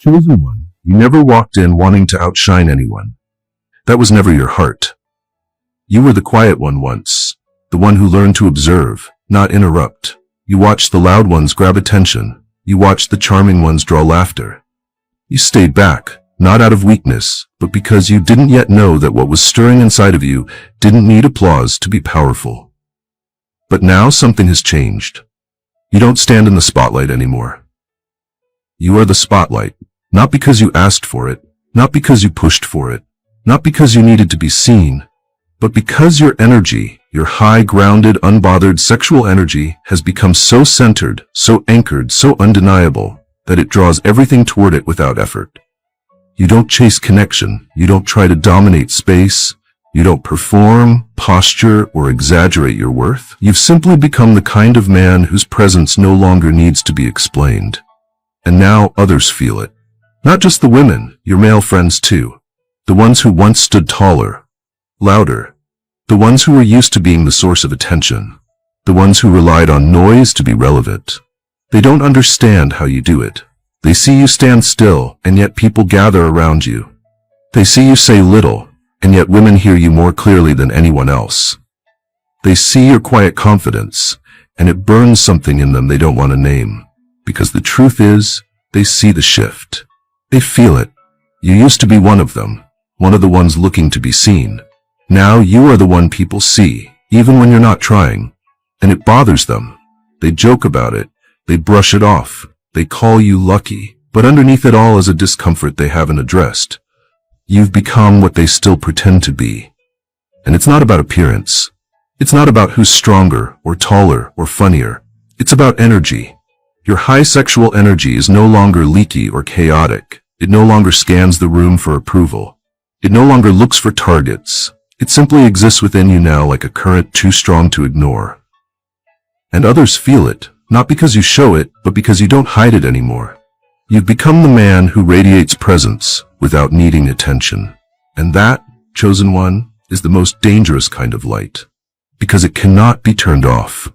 Chosen one, you never walked in wanting to outshine anyone. That was never your heart. You were the quiet one once, the one who learned to observe, not interrupt. You watched the loud ones grab attention. You watched the charming ones draw laughter. You stayed back, not out of weakness, but because you didn't yet know that what was stirring inside of you didn't need applause to be powerful. But now something has changed. You don't stand in the spotlight anymore. You are the spotlight, not because you asked for it, not because you pushed for it, not because you needed to be seen, but because your energy, your high, grounded, unbothered sexual energy has become so centered, so anchored, so undeniable, that it draws everything toward it without effort. You don't chase connection. You don't try to dominate space. You don't perform, posture, or exaggerate your worth. You've simply become the kind of man whose presence no longer needs to be explained. And now others feel it. Not just the women, your male friends too. The ones who once stood taller, louder. The ones who were used to being the source of attention. The ones who relied on noise to be relevant. They don't understand how you do it. They see you stand still, and yet people gather around you. They see you say little, and yet women hear you more clearly than anyone else. They see your quiet confidence, and it burns something in them they don't want to name. Because the truth is, they see the shift. They feel it. You used to be one of them, one of the ones looking to be seen. Now you are the one people see, even when you're not trying. And it bothers them. They joke about it. They brush it off. They call you lucky. But underneath it all is a discomfort they haven't addressed. You've become what they still pretend to be. And it's not about appearance. It's not about who's stronger, or taller, or funnier. It's about energy. Your high sexual energy is no longer leaky or chaotic. It no longer scans the room for approval. It no longer looks for targets. It simply exists within you now like a current too strong to ignore. And others feel it, not because you show it, but because you don't hide it anymore. You've become the man who radiates presence without needing attention. And that, chosen one, is the most dangerous kind of light. Because it cannot be turned off.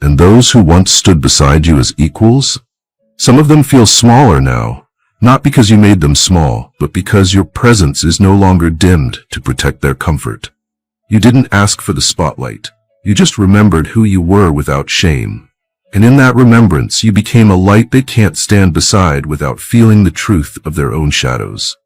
And those who once stood beside you as equals, some of them feel smaller now, not because you made them small, but because your presence is no longer dimmed to protect their comfort. You didn't ask for the spotlight. You just remembered who you were without shame. And in that remembrance, you became a light they can't stand beside without feeling the truth of their own shadows.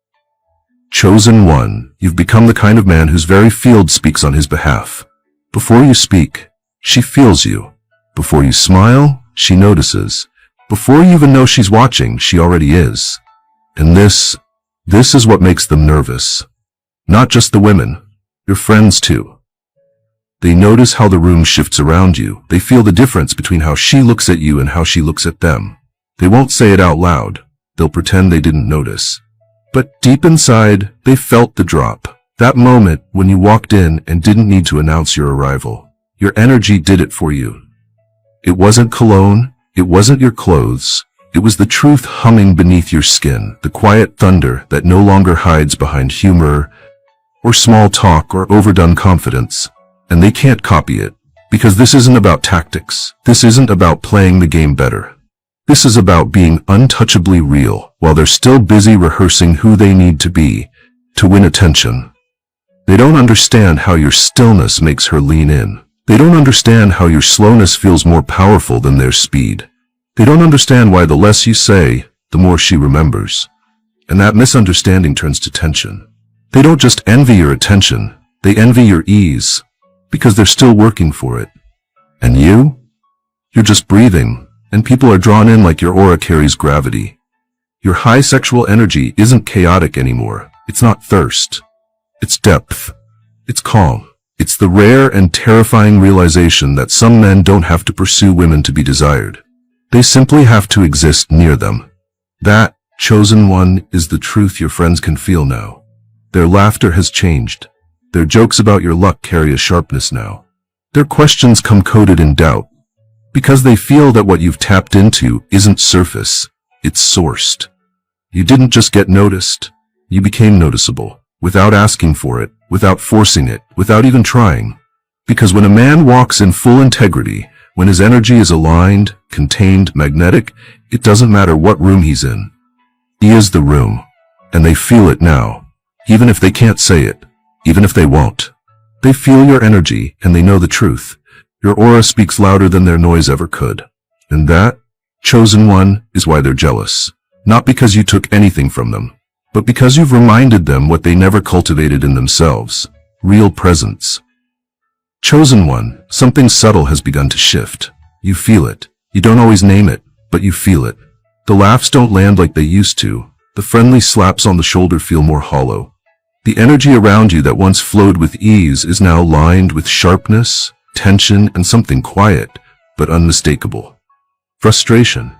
Chosen one, you've become the kind of man whose very field speaks on his behalf. Before you speak, she feels you. Before you smile, she notices. Before you even know she's watching, she already is. And this is what makes them nervous. Not just the women, your friends too. They notice how the room shifts around you. They feel the difference between how she looks at you and how she looks at them. They won't say it out loud. They'll pretend they didn't notice. But deep inside, they felt the drop. That moment when you walked in and didn't need to announce your arrival. Your energy did it for you. It wasn't cologne. It wasn't your clothes. It was the truth humming beneath your skin, the quiet thunder that no longer hides behind humor or small talk or overdone confidence. And they can't copy it, because this isn't about tactics. This isn't about playing the game better. This is about being untouchably real while they're still busy rehearsing who they need to be to win attention. They don't understand how your stillness makes her lean in. They don't understand how your slowness feels more powerful than their speed. They don't understand why the less you say, the more she remembers. And that misunderstanding turns to tension. They don't just envy your attention, they envy your ease, because they're still working for it. And you? You're just breathing, and people are drawn in like your aura carries gravity. Your high sexual energy isn't chaotic anymore. It's not thirst. It's depth. It's calm. It's the rare and terrifying realization that some men don't have to pursue women to be desired. They simply have to exist near them. That, chosen one, is the truth your friends can feel now. Their laughter has changed. Their jokes about your luck carry a sharpness now. Their questions come coated in doubt, because they feel that what you've tapped into isn't surface, it's sourced. You didn't just get noticed, you became noticeable, without asking for it, without forcing it, without even trying. Because when a man walks in full integrity, when his energy is aligned, contained, magnetic, it doesn't matter what room he's in. He is the room, and they feel it now, even if they can't say it, even if they won't. They feel your energy, and they know the truth. Your aura speaks louder than their noise ever could. And that, chosen one, is why they're jealous. Not because you took anything from them, but because you've reminded them what they never cultivated in themselves. Real presence. Chosen one, something subtle has begun to shift. You feel it. You don't always name it, but you feel it. The laughs don't land like they used to. The friendly slaps on the shoulder feel more hollow. The energy around you that once flowed with ease is now lined with sharpness, tension, and something quiet, but unmistakable. Frustration.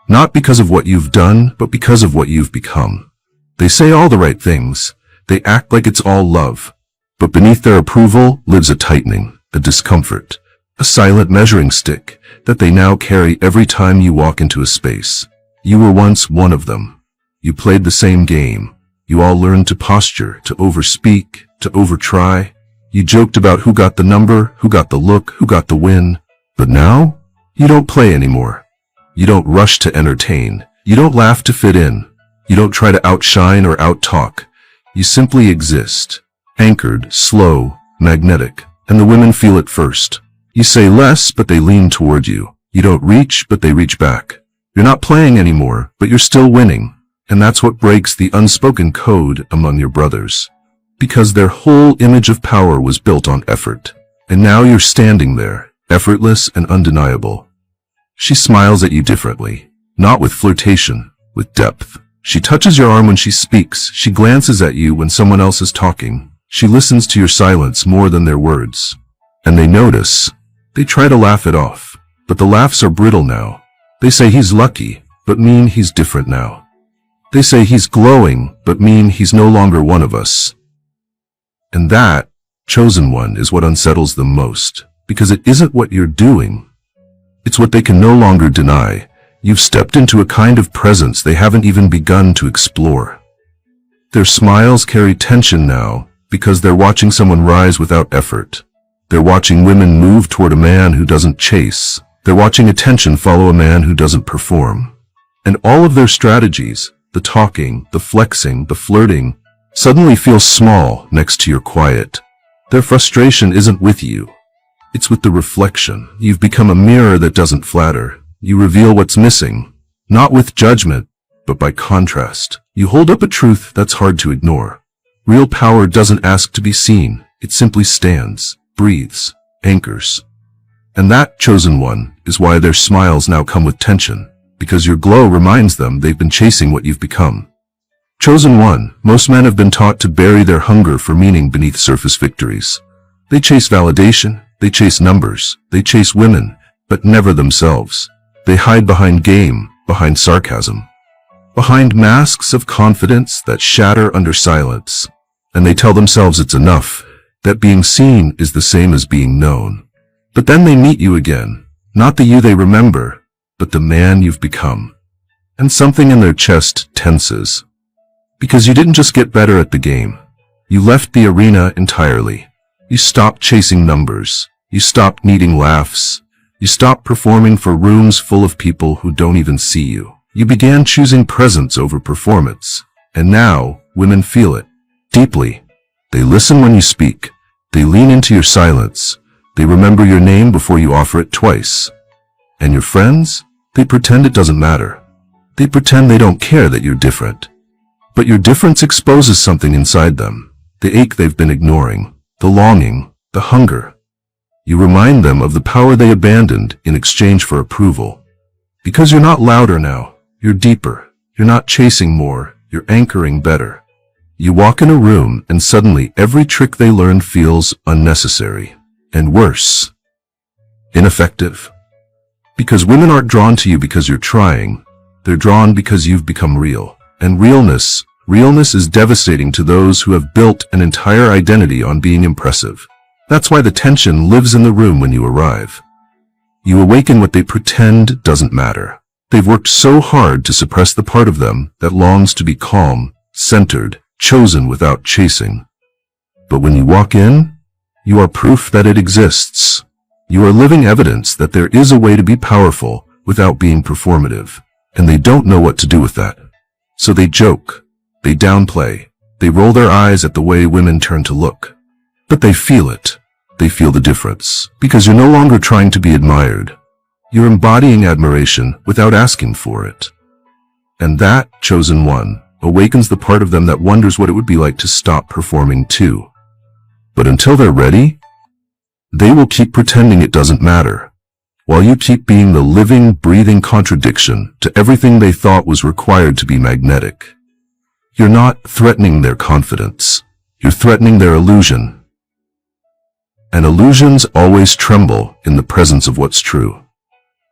Not because of what you've done, but because of what you've become. They say all the right things. They act like it's all love. But beneath their approval lives a tightening, a discomfort, a silent measuring stick that they now carry every time you walk into a space. You were once one of them. You played the same game. You all learned to posture, to overspeak, to overtry. You joked about who got the number, who got the look, who got the win. But now, you don't play anymore. You don't rush to entertain. You don't laugh to fit in. You don't try to outshine or outtalk. You simply exist. Anchored, slow, magnetic. And the women feel it first. You say less, but they lean toward you. You don't reach, but they reach back. You're not playing anymore, but you're still winning. And that's what breaks the unspoken code among your brothers. Because their whole image of power was built on effort. And now you're standing there, effortless and undeniable. She smiles at you differently. Not with flirtation, with depth. She touches your arm when she speaks. She glances at you when someone else is talking. She listens to your silence more than their words. And they notice. They try to laugh it off. But the laughs are brittle now. They say he's lucky, but mean he's different now. They say he's glowing, but mean he's no longer one of us. And that, chosen one, is what unsettles them most. Because it isn't what you're doing. It's what they can no longer deny. You've stepped into a kind of presence they haven't even begun to explore. Their smiles carry tension now, because they're watching someone rise without effort. They're watching women move toward a man who doesn't chase. They're watching attention follow a man who doesn't perform. And all of their strategies, the talking, the flexing, the flirting, suddenly feel small next to your quiet. Their frustration isn't with you. It's with the reflection. You've become a mirror that doesn't flatter. You reveal what's missing, not with judgment, but by contrast. You hold up a truth that's hard to ignore. Real power doesn't ask to be seen. It simply stands, breathes, anchors. And that, chosen one, is why their smiles now come with tension, because your glow reminds them they've been chasing what you've become. Chosen one, most men have been taught to bury their hunger for meaning beneath surface victories. They chase validation, they chase numbers, they chase women, but never themselves. They hide behind game, behind sarcasm, behind masks of confidence that shatter under silence. And they tell themselves it's enough, that being seen is the same as being known. But then they meet you again, not the you they remember, but the man you've become. And something in their chest tenses. Because you didn't just get better at the game. You left the arena entirely. You stopped chasing numbers. You stopped needing laughs. You stopped performing for rooms full of people who don't even see you. You began choosing presence over performance. And now, women feel it. Deeply. They listen when you speak. They lean into your silence. They remember your name before you offer it twice. And your friends? They pretend it doesn't matter. They pretend they don't care that you're different. But your difference exposes something inside them. The ache they've been ignoring. The longing. The hunger. You remind them of the power they abandoned in exchange for approval. Because you're not louder now. You're deeper. You're not chasing more. You're anchoring better. You walk in a room and suddenly every trick they learned feels unnecessary. And worse. Ineffective. Because women aren't drawn to you because you're trying. They're drawn because you've become real. And realness is devastating to those who have built an entire identity on being impressive. That's why the tension lives in the room when you arrive. You awaken what they pretend doesn't matter. They've worked so hard to suppress the part of them that longs to be calm, centered, chosen without chasing. But when you walk in, you are proof that it exists. You are living evidence that there is a way to be powerful without being performative. And they don't know what to do with that. So they joke, they downplay, they roll their eyes at the way women turn to look. But they feel it. They feel the difference. Because you're no longer trying to be admired. You're embodying admiration without asking for it. And that, chosen one, awakens the part of them that wonders what it would be like to stop performing too. But until they're ready, they will keep pretending it doesn't matter, while you keep being the living, breathing contradiction to everything they thought was required to be magnetic. You're not threatening their confidence. You're threatening their illusion. And illusions always tremble in the presence of what's true.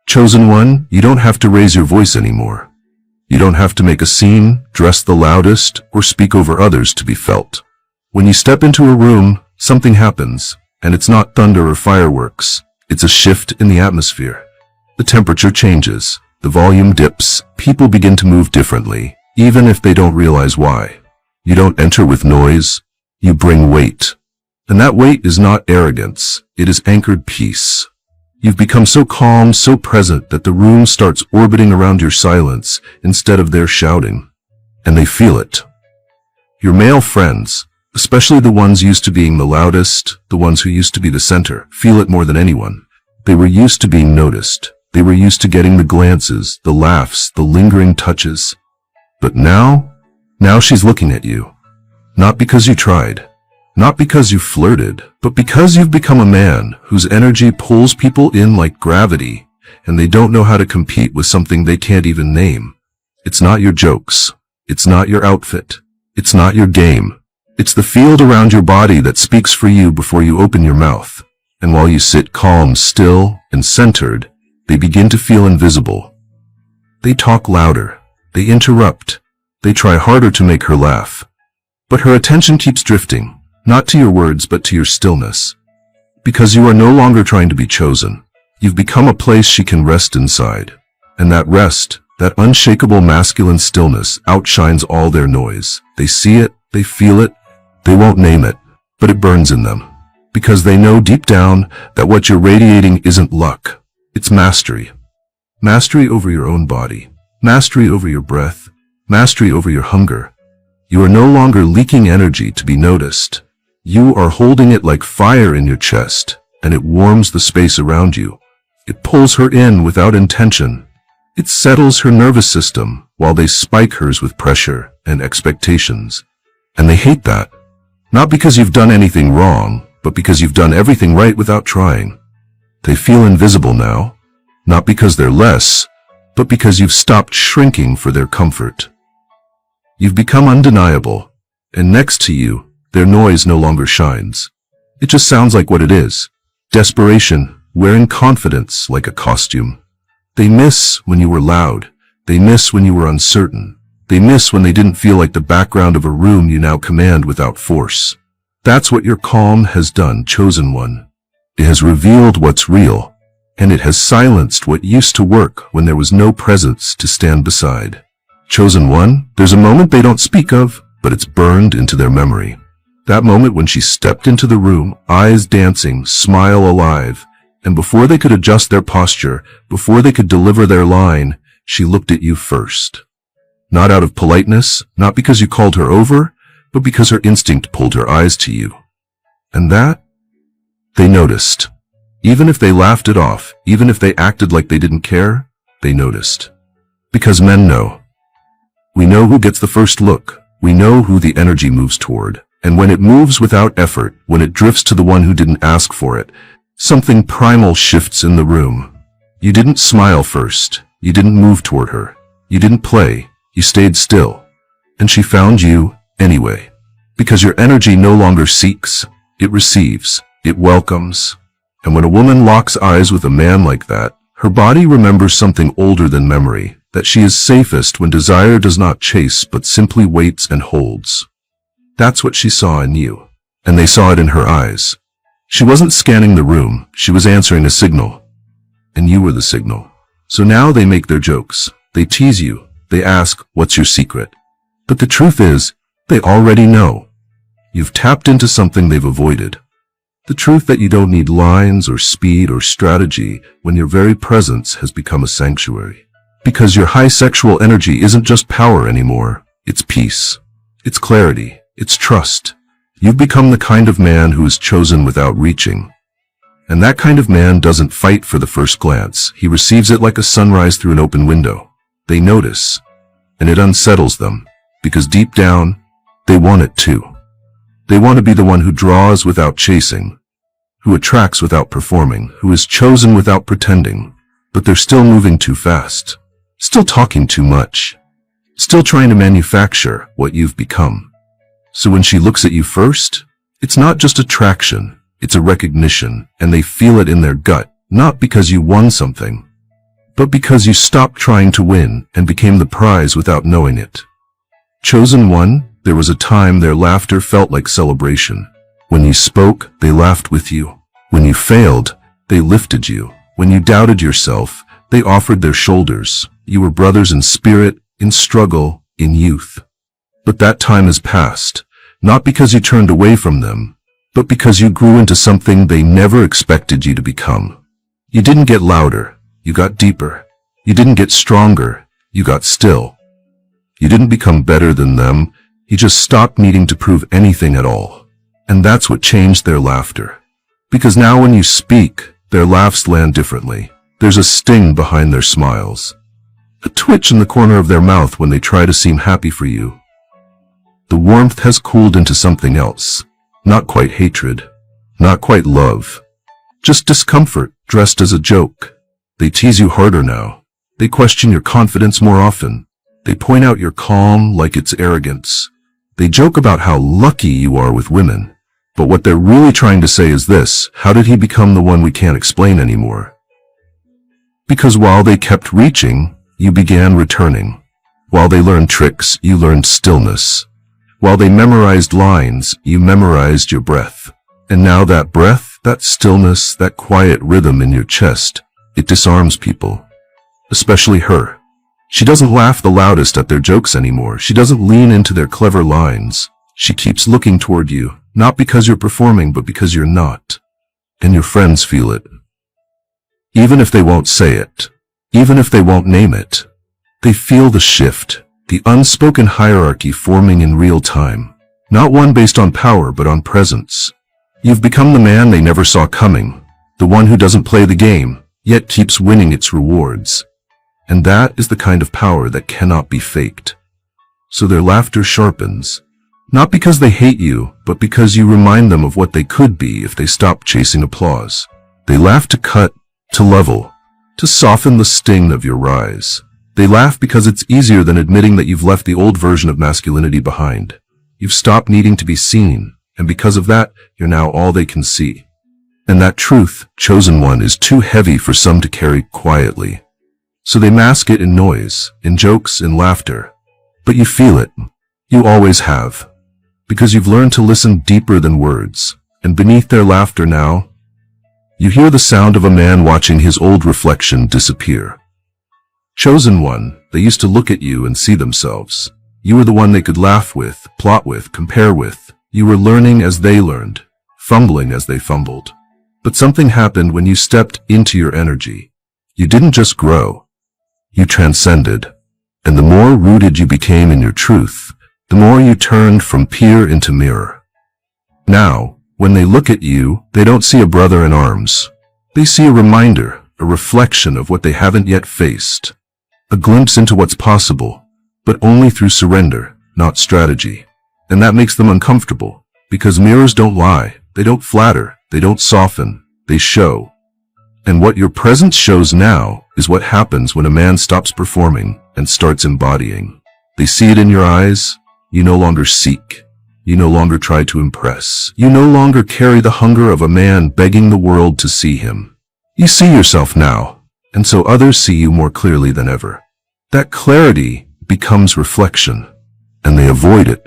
Chosen one, you don't have to raise your voice anymore. You don't have to make a scene, dress the loudest, or speak over others to be felt. When you step into a room, something happens, and it's not thunder or fireworks. It's a shift in the atmosphere. The temperature changes, the volume dips, people begin to move differently, even if they don't realize why. You don't enter with noise, you bring weight. And that weight is not arrogance, it is anchored peace. You've become so calm, so present that the room starts orbiting around your silence instead of their shouting. And they feel it. Your male friends, especially the ones used to being the loudest, the ones who used to be the center, feel it more than anyone. They were used to being noticed. They were used to getting the glances, the laughs, the lingering touches. But now she's looking at you. Not because you tried. Not because you flirted, but because you've become a man whose energy pulls people in like gravity, and they don't know how to compete with something they can't even name. It's not your jokes. It's not your outfit. It's not your game. It's the field around your body that speaks for you before you open your mouth. And while you sit calm, still, and centered, they begin to feel invisible. They talk louder. They interrupt. They try harder to make her laugh. But her attention keeps drifting. Not to your words, but to your stillness. Because you are no longer trying to be chosen. You've become a place she can rest inside. And that rest, that unshakable masculine stillness, outshines all their noise. They see it, they feel it, they won't name it, but it burns in them. Because they know deep down that what you're radiating isn't luck. It's mastery. Mastery over your own body. Mastery over your breath. Mastery over your hunger. You are no longer leaking energy to be noticed. You are holding it like fire in your chest, and it warms the space around you. It pulls her in without intention. It settles her nervous system while they spike hers with pressure and expectations. And they hate that. Not because you've done anything wrong, but because you've done everything right without trying. They feel invisible now, not because they're less, but because you've stopped shrinking for their comfort. You've become undeniable, and next to you, their noise no longer shines. It just sounds like what it is. Desperation, wearing confidence like a costume. They miss when you were loud. They miss when you were uncertain. They miss when they didn't feel like the background of a room you now command without force. That's what your calm has done, chosen one. It has revealed what's real, and it has silenced what used to work when there was no presence to stand beside. Chosen one, there's a moment they don't speak of, but it's burned into their memory. That moment when she stepped into the room, eyes dancing, smile alive, and before they could adjust their posture, before they could deliver their line, she looked at you first. Not out of politeness, not because you called her over, but because her instinct pulled her eyes to you. And that? They noticed. Even if they laughed it off, even if they acted like they didn't care, they noticed. Because men know. We know who gets the first look. We know who the energy moves toward. And when it moves without effort, when it drifts to the one who didn't ask for it, something primal shifts in the room. You didn't smile first. You didn't move toward her. You didn't play. You stayed still. And she found you anyway. Because your energy no longer seeks. It receives. It welcomes. And when a woman locks eyes with a man like that, her body remembers something older than memory, that she is safest when desire does not chase but simply waits and holds. That's what she saw in you, and they saw it in her eyes. She wasn't scanning the room, she was answering a signal. And you were the signal. So now they make their jokes. They tease you. They ask, what's your secret? But the truth is, they already know. You've tapped into something they've avoided. The truth that you don't need lines or speed or strategy when your very presence has become a sanctuary. Because your high sexual energy isn't just power anymore. It's peace. It's clarity. It's trust. You've become the kind of man who is chosen without reaching. And that kind of man doesn't fight for the first glance. He receives it like a sunrise through an open window. They notice, and it unsettles them, because deep down, they want it too. They want to be the one who draws without chasing, who attracts without performing, who is chosen without pretending, but they're still moving too fast, still talking too much, still trying to manufacture what you've become. So when she looks at you first, it's not just attraction, it's a recognition, and they feel it in their gut, not because you won something, but because you stopped trying to win and became the prize without knowing it. Chosen one, there was a time their laughter felt like celebration. When you spoke, they laughed with you. When you failed, they lifted you. When you doubted yourself, they offered their shoulders. You were brothers in spirit, in struggle, in youth. But that time has passed, not because you turned away from them, but because you grew into something they never expected you to become. You didn't get louder, you got deeper. You didn't get stronger, you got still. You didn't become better than them, you just stopped needing to prove anything at all. And that's what changed their laughter. Because now when you speak, their laughs land differently. There's a sting behind their smiles, a twitch in the corner of their mouth when they try to seem happy for you. The warmth has cooled into something else. Not quite hatred, not quite love. Just discomfort dressed as a joke. They tease you harder now. They question your confidence more often. They point out your calm like it's arrogance. They joke about how lucky you are with women. But what they're really trying to say is this: how did he become the one we can't explain anymore? Because while they kept reaching, you began returning. While they learned tricks, you learned stillness. While they memorized lines, you memorized your breath. And now that breath, that stillness, that quiet rhythm in your chest, it disarms people. Especially her. She doesn't laugh the loudest at their jokes anymore. She doesn't lean into their clever lines. She keeps looking toward you, not because you're performing, but because you're not. And your friends feel it. Even if they won't say it, even if they won't name it, they feel the shift, the unspoken hierarchy forming in real time. Not one based on power, but on presence. You've become the man they never saw coming, the one who doesn't play the game, yet keeps winning its rewards. And that is the kind of power that cannot be faked. So their laughter sharpens, not because they hate you, but because you remind them of what they could be if they stopped chasing applause. They laugh to cut, to level, to soften the sting of your rise. They laugh because it's easier than admitting that you've left the old version of masculinity behind. You've stopped needing to be seen, and because of that, you're now all they can see. And that truth, chosen one, is too heavy for some to carry quietly. So they mask it in noise, in jokes, in laughter. But you feel it. You always have. Because you've learned to listen deeper than words. And beneath their laughter now, you hear the sound of a man watching his old reflection disappear. Chosen one, they used to look at you and see themselves. You were the one they could laugh with, plot with, compare with. You were learning as they learned, fumbling as they fumbled. But something happened when you stepped into your energy. You didn't just grow. You transcended. And the more rooted you became in your truth, the more you turned from peer into mirror. Now, when they look at you, they don't see a brother in arms. They see a reminder, a reflection of what they haven't yet faced. A glimpse into what's possible, but only through surrender, not strategy. And that makes them uncomfortable, because mirrors don't lie, they don't flatter, they don't soften, they show. And what your presence shows now is what happens when a man stops performing and starts embodying. They see it in your eyes. You no longer seek. You no longer try to impress. You no longer carry the hunger of a man begging the world to see him. You see yourself now, and so others see you more clearly than ever. That clarity becomes reflection, and they avoid it.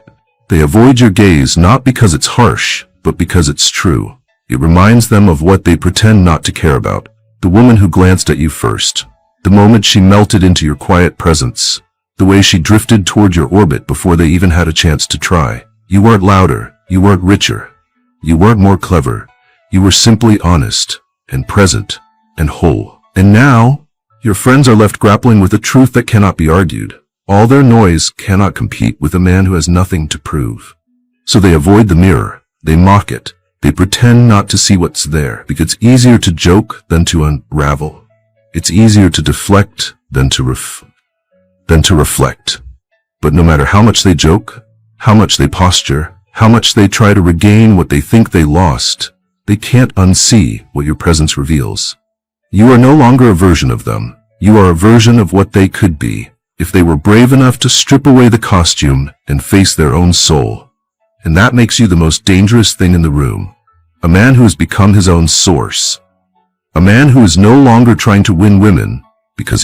They avoid your gaze not because it's harsh, but because it's true. It reminds them of what they pretend not to care about. The woman who glanced at you first. The moment she melted into your quiet presence. The way she drifted toward your orbit before they even had a chance to try. You weren't louder. You weren't richer. You weren't more clever. You were simply honest, and present, and whole. And now, Your friends are left grappling with a truth that cannot be argued. All their noise cannot compete with a man who has nothing to prove. So they avoid the mirror. They mock it. They pretend not to see what's there, because it's easier to joke than to unravel. It's easier to deflect than to reflect. But no matter how much they joke, how much they posture, how much they try to regain what they think they lost, they can't unsee what your presence reveals. You are no longer a version of them. You are a version of what they could be, if they were brave enough to strip away the costume and face their own soul. And that makes you the most dangerous thing in the room. A man who has become his own source. A man who is no longer trying to win women because